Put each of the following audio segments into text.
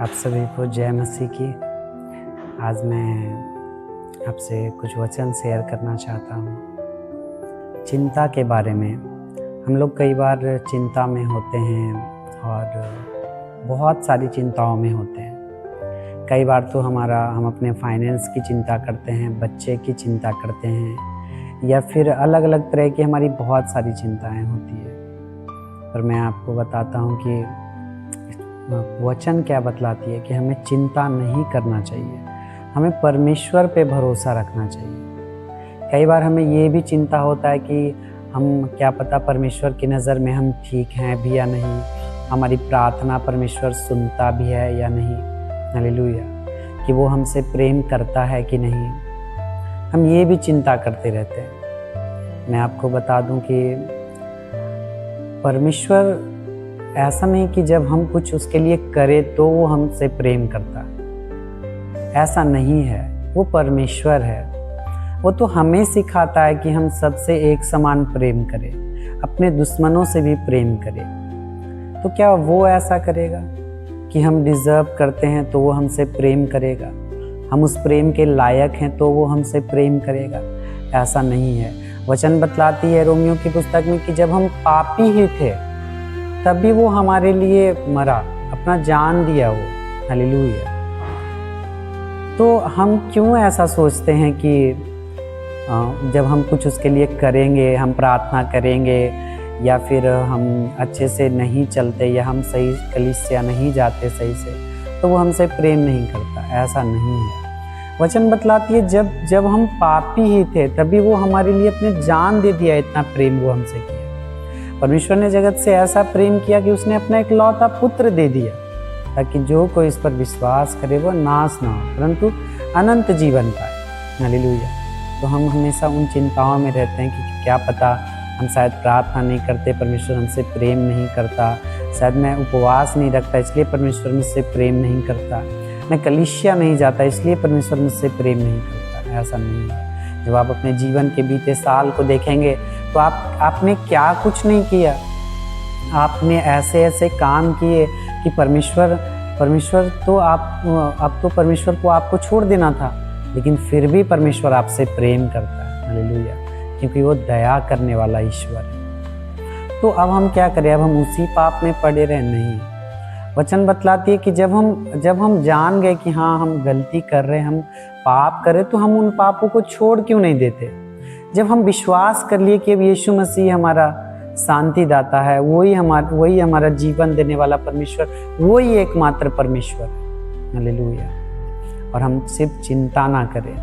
आप सभी को जय मसीह की। आज मैं आपसे कुछ वचन शेयर करना चाहता हूँ चिंता के बारे में। हम लोग कई बार चिंता में होते हैं और बहुत सारी चिंताओं में होते हैं। कई बार तो हम अपने फाइनेंस की चिंता करते हैं, बच्चे की चिंता करते हैं, या फिर अलग अलग तरह की हमारी बहुत सारी चिंताएं होती है। पर मैं आपको बताता हूँ कि वचन क्या बतलाती है कि हमें चिंता नहीं करना चाहिए, हमें परमेश्वर पे भरोसा रखना चाहिए। कई बार हमें ये भी चिंता होता है कि हम क्या पता परमेश्वर की नज़र में हम ठीक हैं भी या नहीं, हमारी प्रार्थना परमेश्वर सुनता भी है या नहीं, हालेलुया, कि वो हमसे प्रेम करता है कि नहीं। हम ये भी चिंता करते रहते हैं। मैं आपको बता दूं कि परमेश्वर ऐसा नहीं कि जब हम कुछ उसके लिए करें तो वो हमसे प्रेम करता, ऐसा नहीं है। वो परमेश्वर है, वो तो हमें सिखाता है कि हम सबसे एक समान प्रेम करें, अपने दुश्मनों से भी प्रेम करें। तो क्या वो ऐसा करेगा कि हम डिज़र्व करते हैं तो वो हमसे प्रेम करेगा, हम उस प्रेम के लायक हैं तो वो हमसे प्रेम करेगा? ऐसा नहीं है। वचन बतलाती है रोमियो की पुस्तक में कि जब हम पापी ही थे तभी वो हमारे लिए मरा, अपना जान दिया वो, हालेलुया। तो हम क्यों ऐसा सोचते हैं कि जब हम कुछ उसके लिए करेंगे, हम प्रार्थना करेंगे, या फिर हम अच्छे से नहीं चलते, या हम सही कलीसिया नहीं जाते सही से, तो वो हमसे प्रेम नहीं करता? ऐसा नहीं है। वचन बतलाती है जब हम पापी ही थे तभी वो हमारे लिए अपने जान दे दिया। इतना प्रेम वो हमसे किया। परमेश्वर ने जगत से ऐसा प्रेम किया कि उसने अपना इकलौता पुत्र दे दिया, ताकि जो कोई इस पर विश्वास करे वो नाश ना हो परंतु अनंत जीवन पाए, हालेलुया। तो हम हमेशा उन चिंताओं में रहते हैं कि क्या पता हम शायद प्रार्थना नहीं करते, परमेश्वर हमसे प्रेम नहीं करता, शायद मैं उपवास नहीं रखता इसलिए परमेश्वर मुझसे प्रेम नहीं करता, मैं कलीसिया नहीं जाता इसलिए परमेश्वर मुझसे प्रेम नहीं करता। ऐसा नहीं है। जब आप अपने जीवन के बीते साल को देखेंगे तो आपने क्या कुछ नहीं किया, आपने ऐसे ऐसे काम किए कि परमेश्वर तो अब तो परमेश्वर को आपको छोड़ देना था, लेकिन फिर भी परमेश्वर आपसे प्रेम करता है, हालेलुया, क्योंकि वो दया करने वाला ईश्वर है। तो अब हम क्या करें? अब हम उसी पाप में पड़े रहे? नहीं। वचन बतलाती है कि जब हम जान गए कि हाँ हम गलती कर रहे हैं, हम पाप कर रहे, तो हम उन पापों को छोड़ क्यों नहीं देते? जब हम विश्वास कर लिए कि अब यीशु मसीह हमारा शांति दाता है, वही हमारा जीवन देने वाला परमेश्वर, वही एकमात्र परमेश्वर, हालेलुया, और हम सिर्फ चिंता ना करें,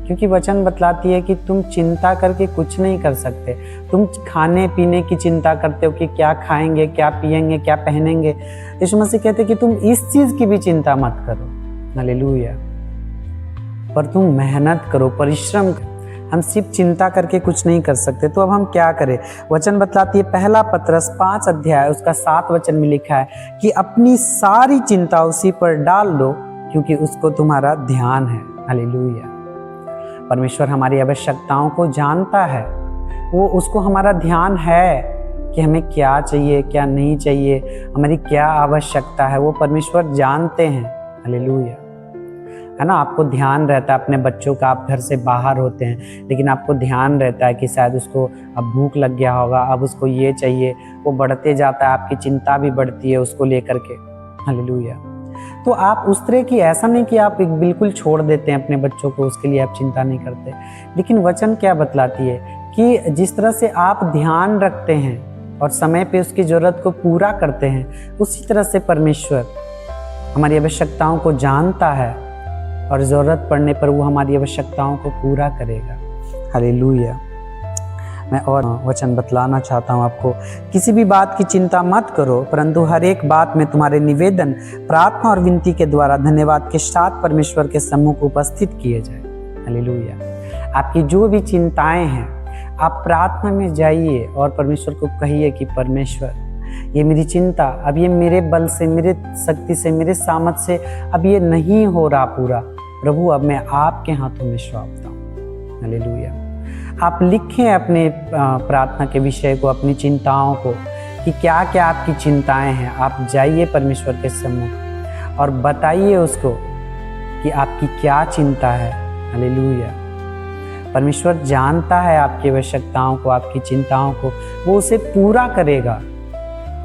क्योंकि वचन बतलाती है कि तुम चिंता करके कुछ नहीं कर सकते। तुम खाने पीने की चिंता करते हो कि क्या खाएंगे, क्या पिएंगे, क्या पहनेंगे। यीशु मसीह कहते हैं कि तुम इस चीज़ की भी चिंता मत करो, हालेलुया, पर तुम मेहनत करो, परिश्रम करो। हम सिर्फ चिंता करके कुछ नहीं कर सकते। तो अब हम क्या करें? वचन बतलाती है, पहला पत्रस 5 अध्याय उसका 7 वचन में लिखा है कि अपनी सारी चिंता उसी पर डाल दो क्योंकि उसको तुम्हारा ध्यान है, हालेलुया। परमेश्वर हमारी आवश्यकताओं को जानता है, वो उसको हमारा ध्यान है कि हमें क्या चाहिए, क्या नहीं चाहिए, हमारी क्या आवश्यकता है, वो परमेश्वर जानते हैं, हालेलुया, है ना। आपको ध्यान रहता है अपने बच्चों का, आप घर से बाहर होते हैं लेकिन आपको ध्यान रहता है कि शायद उसको अब भूख लग गया होगा, अब उसको ये चाहिए, वो बढ़ते जाता है, आपकी चिंता भी बढ़ती है उसको लेकर के, हालेलुया। तो आप उस तरह की, ऐसा नहीं कि आप बिल्कुल छोड़ देते हैं अपने बच्चों को, उसके लिए आप चिंता नहीं करते, लेकिन वचन क्या बतलाती है कि जिस तरह से आप ध्यान रखते हैं और समय पे उसकी ज़रूरत को पूरा करते हैं, उसी तरह से परमेश्वर हमारी आवश्यकताओं को जानता है और ज़रूरत पड़ने पर वो हमारी आवश्यकताओं को पूरा करेगा, हालेलुया। मैं और वचन बतलाना चाहता हूँ आपको, किसी भी बात की चिंता मत करो, परंतु हर एक बात में तुम्हारे निवेदन प्रार्थना और विनती के द्वारा धन्यवाद के साथ परमेश्वर के सम्मुख उपस्थित किए जाए, हालेलुया। आपकी जो भी चिंताएं हैं, आप प्रार्थना में जाइए और परमेश्वर को कहिए कि परमेश्वर, ये मेरी चिंता अब ये मेरे बल से, मेरे शक्ति से, मेरे सामर्थ्य से अब ये नहीं हो रहा पूरा, प्रभु अब मैं आपके हाथों में सौंपता हूँ, हालेलुया। आप लिखें अपने प्रार्थना के विषय को, अपनी चिंताओं को, कि क्या क्या आपकी चिंताएं हैं। आप जाइए परमेश्वर के सम्मुख और बताइए उसको कि आपकी क्या चिंता है। हालेलुया। परमेश्वर जानता है आपकी आवश्यकताओं को, आपकी चिंताओं को, वो उसे पूरा करेगा।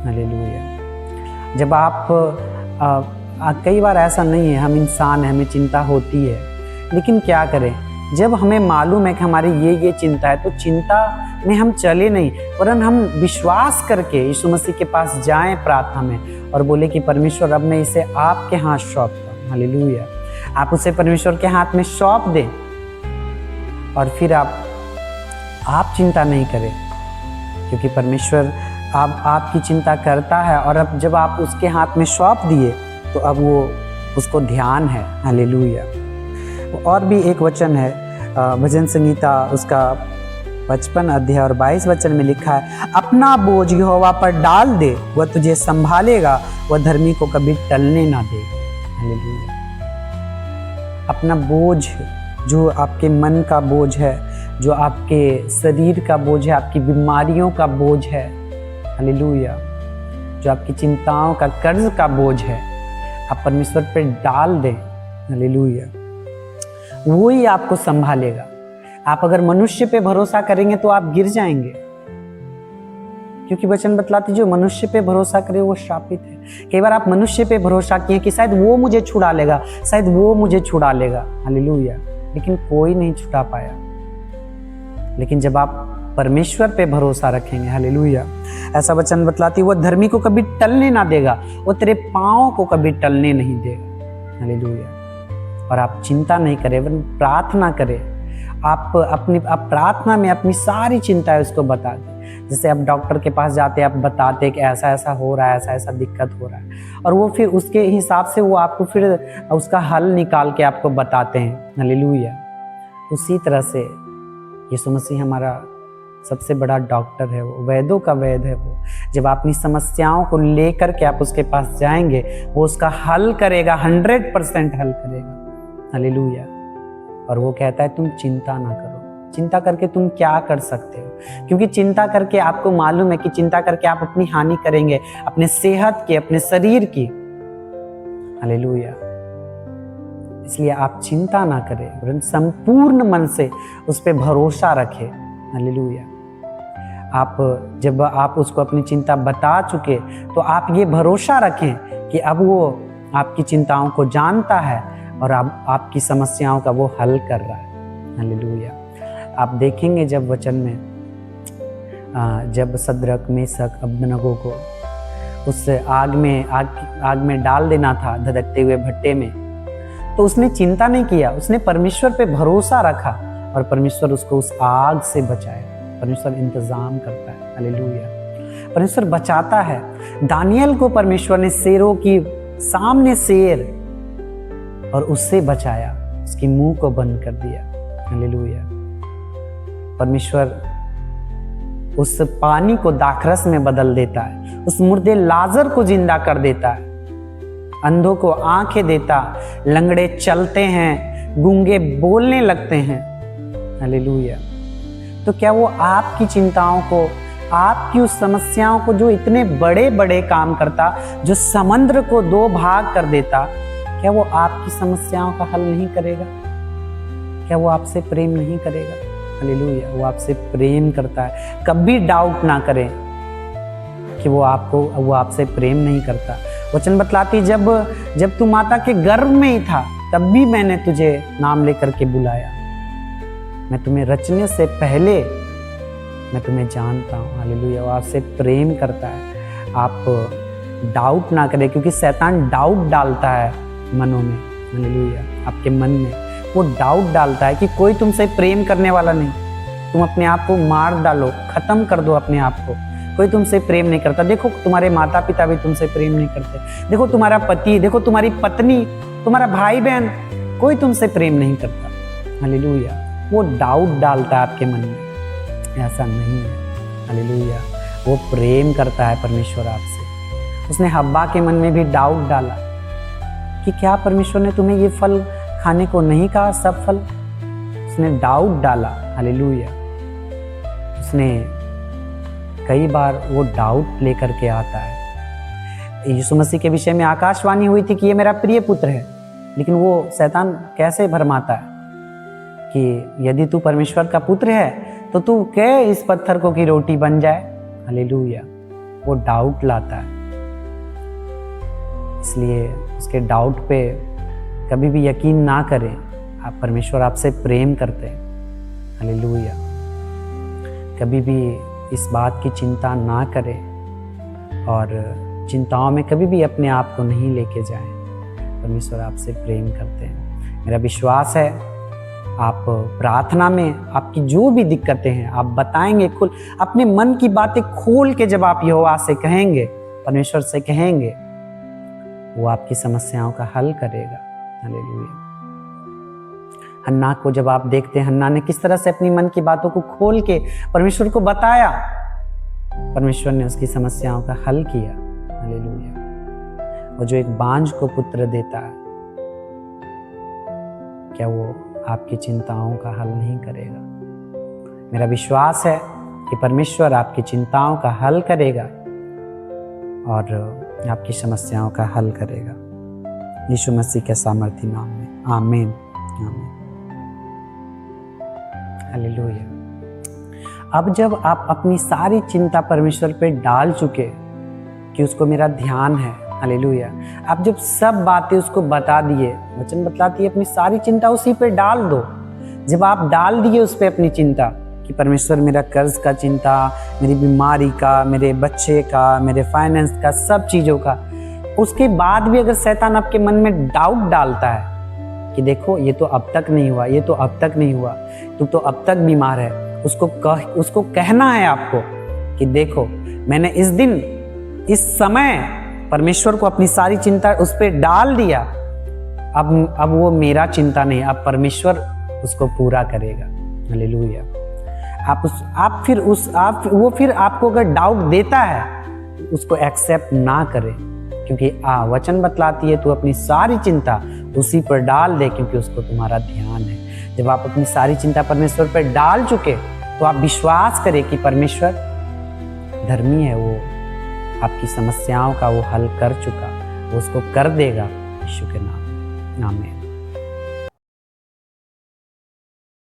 हालेलुया। जब आप कई बार ऐसा नहीं है, हम इंसान हैं, हमें चिंता होती है, लेकिन क्या करें जब हमें मालूम है कि हमारी ये चिंता है, तो चिंता में हम चले नहीं, वरन हम विश्वास करके यीशु मसीह के पास जाएं प्रार्थना में और बोले कि परमेश्वर अब मैं इसे आपके हाथ सौंपता हूँ। हालेलुया। आप उसे परमेश्वर के हाथ में सौंप दें और फिर आप चिंता नहीं करें, क्योंकि परमेश्वर आपकी चिंता करता है। और अब जब आप उसके हाथ में सौंप दिए तो अब वो उसको ध्यान है। हालेलुया। और भी एक वचन है भजन संगीता उसका 55 अध्याय और 22 वचन में लिखा है, अपना बोझ यहोवा पर डाल दे, वह तुझे संभालेगा, वह धर्मी को कभी टलने ना देगा। हालेलुया। अपना बोझ, जो आपके मन का बोझ है, जो आपके शरीर का बोझ है, आपकी बीमारियों का बोझ है, हालेलुया, जो आपकी चिंताओं का कर्ज का बोझ है, आप परमेश्वर पर डाल दें। हालेलुया। वो ही आपको संभालेगा। आप अगर मनुष्य पे भरोसा करेंगे तो आप गिर जाएंगे, क्योंकि वचन बतलाती जो मनुष्य पे भरोसा करे वो श्रापित है। कई बार आप मनुष्य पे भरोसा किए कि शायद वो मुझे छुड़ा लेगा, शायद वो मुझे छुड़ा लेगा। हालेलुया। लेकिन कोई नहीं छुड़ा पाया। लेकिन जब आप परमेश्वर पे भरोसा रखेंगे, हालेलुया, ऐसा वचन बतलाती वो धर्मी को कभी टलने ना देगा, वो तेरे पाँव को कभी टलने नहीं देगा। हालेलुया। और आप चिंता नहीं करें, वरन प्रार्थना करें। आप प्रार्थना में अपनी सारी चिंताएं उसको बता दें। जैसे आप डॉक्टर के पास जाते हैं, आप बताते हैं कि ऐसा ऐसा हो रहा है, ऐसा ऐसा दिक्कत हो रहा है, और वो फिर उसके हिसाब से वो आपको फिर उसका हल निकाल के आपको बताते हैं। हालेलुया। उसी तरह से यीशु मसीह हमारा सबसे बड़ा डॉक्टर है, वो वैद्यों का वैद्य है। वो जब आप अपनी समस्याओं को लेकर के आप उसके पास जाएंगे, वो उसका हल करेगा, 100% हल करेगा। हालेलुया। और वो कहता है तुम चिंता ना करो। चिंता करके तुम क्या कर सकते हो? क्योंकि चिंता करके आपको मालूम है कि चिंता करके आप अपनी हानि करेंगे, अपने सेहत की, अपने शरीर की। हालेलुया। इसलिए आप चिंता ना करें, वरन संपूर्ण मन से उस पर भरोसा रखें। हालेलुया। जब आप उसको अपनी चिंता बता चुके तो आप ये भरोसा रखें कि अब वो आपकी चिंताओं को जानता है और आपकी समस्याओं का वो हल कर रहा है। हालेलुया। आप देखेंगे जब वचन में जब सद्रक, मेशक, अबेदनगो को उस आग में डाल देना था, धधकते हुए भट्टे में, तो उसने चिंता नहीं किया, उसने परमेश्वर पे भरोसा रखा और परमेश्वर उसको उस आग से बचाया। परमेश्वर इंतजाम करता है। हालेलुया। परमेश्वर बचाता है। दानियल को परमेश्वर ने शेरों की सामने शेर और उससे बचाया, उसकी मुंह को बंद कर दिया। हालेलुया। परमेश्वर उस पानी को दाखरस में बदल देता है, उस मुर्दे लाजर को जिंदा कर देता है, अंधों को आंखें देता, लंगड़े चलते हैं, गूंगे बोलने लगते हैं। हालेलुया। तो क्या वो आपकी चिंताओं को, आपकी उस समस्याओं को, जो इतने बड़े बड़े काम करता, जो समुद्र को 2 भाग कर देता, क्या वो आपकी समस्याओं का हल नहीं करेगा? क्या वो आपसे प्रेम नहीं करेगा? हालेलुया। वो आपसे प्रेम करता है। कभी डाउट ना करें कि वो आपसे प्रेम नहीं करता। वचन बतलाती जब तू माता के गर्भ में ही था, तब भी मैंने तुझे नाम लेकर के बुलाया। मैं तुम्हें रचने से पहले मैं तुम्हें जानता हूँ। हालेलुया। वो आपसे प्रेम करता है। आप डाउट ना करें, क्योंकि शैतान डाउट डालता है मनों में। हालेलुया। आपके मन में वो डाउट डालता है कि कोई तुमसे प्रेम करने वाला नहीं, तुम अपने आप को मार डालो, खत्म कर दो अपने आप को, कोई तुमसे प्रेम नहीं करता। देखो तुम्हारे माता पिता भी तुमसे प्रेम नहीं करते, देखो तुम्हारा पति, देखो तुम्हारी पत्नी, तुम्हारा भाई बहन, कोई तुमसे प्रेम नहीं करता। हालेलुया। वो डाउट डालता है आपके मन में, ऐसा नहीं है। हालेलुया। वो प्रेम करता है परमेश्वर आपसे। उसने हव्वा के मन में भी डाउट डाला कि क्या परमेश्वर ने तुम्हें ये फल खाने को नहीं कहा, सब फल? उसने डाउट डाला। हालेलुया। उसने कई बार वो डाउट लेकर के आता है। यीशु मसीह के विषय में आकाशवाणी हुई थी कि ये मेरा प्रिय पुत्र है, लेकिन वो शैतान कैसे भरमाता है कि यदि तू परमेश्वर का पुत्र है तो तू कह इस पत्थर को कि रोटी बन जाए। हालेलुया। वो डाउट लाता है, इसलिए उसके डाउट पे कभी भी यकीन ना करें। आप परमेश्वर आपसे प्रेम करते हैं। हालेलुया। कभी भी इस बात की चिंता ना करें और चिंताओं में कभी भी अपने आप को नहीं लेके जाएं। परमेश्वर आपसे प्रेम करते हैं। मेरा विश्वास है आप प्रार्थना में आपकी जो भी दिक्कतें हैं आप बताएंगे, खुल अपने मन की बातें खोल के जब आप यहोवा से कहेंगे, परमेश्वर से कहेंगे, वो आपकी समस्याओं का हल करेगा। हालेलुया। हन्ना को जब आप देखते हैं, हन्ना ने किस तरह से अपनी मन की बातों को खोल के परमेश्वर को बताया, परमेश्वर ने उसकी समस्याओं का हल किया। हालेलुया। वो जो एक बांझ को पुत्र देता है, क्या वो आपकी चिंताओं का हल नहीं करेगा? मेरा विश्वास है कि परमेश्वर आपकी चिंताओं का हल करेगा और आपकी समस्याओं का हल करेगा। यीशु मसीह के सामर्थी नाम में आमीन, आमीन। हालेलुया। अब जब आप अपनी सारी चिंता परमेश्वर पे डाल चुके कि उसको मेरा ध्यान है, हालेलुया, आप जब सब बातें उसको बता दिए, वचन बतलाती है अपनी सारी चिंता उसी पे डाल दो। जब आप डाल दिए उस पे अपनी चिंता कि परमेश्वर मेरा कर्ज का चिंता, मेरी बीमारी का, मेरे बच्चे का, मेरे फाइनेंस का, सब चीज़ों का, उसके बाद भी अगर शैतान आपके मन में डाउट डालता है कि देखो ये तो अब तक नहीं हुआ, ये तो अब तक नहीं हुआ, तू तो अब तक बीमार है, उसको कहना है आपको कि देखो मैंने इस दिन इस समय परमेश्वर को अपनी सारी चिंता उस पर डाल दिया। अब वो मेरा चिंता नहीं, अब परमेश्वर उसको पूरा करेगा। हालेलुया। वो फिर आपको अगर डाउट देता है उसको एक्सेप्ट ना करें, क्योंकि वचन बतलाती है तू अपनी सारी चिंता उसी पर डाल दे, क्योंकि उसको तुम्हारा ध्यान है। जब आप अपनी सारी चिंता परमेश्वर पर डाल चुके तो आप विश्वास करें कि परमेश्वर धर्मी है, वो आपकी समस्याओं का वो हल कर चुका, वो उसको कर देगा। यीशु के नाम में आमीन।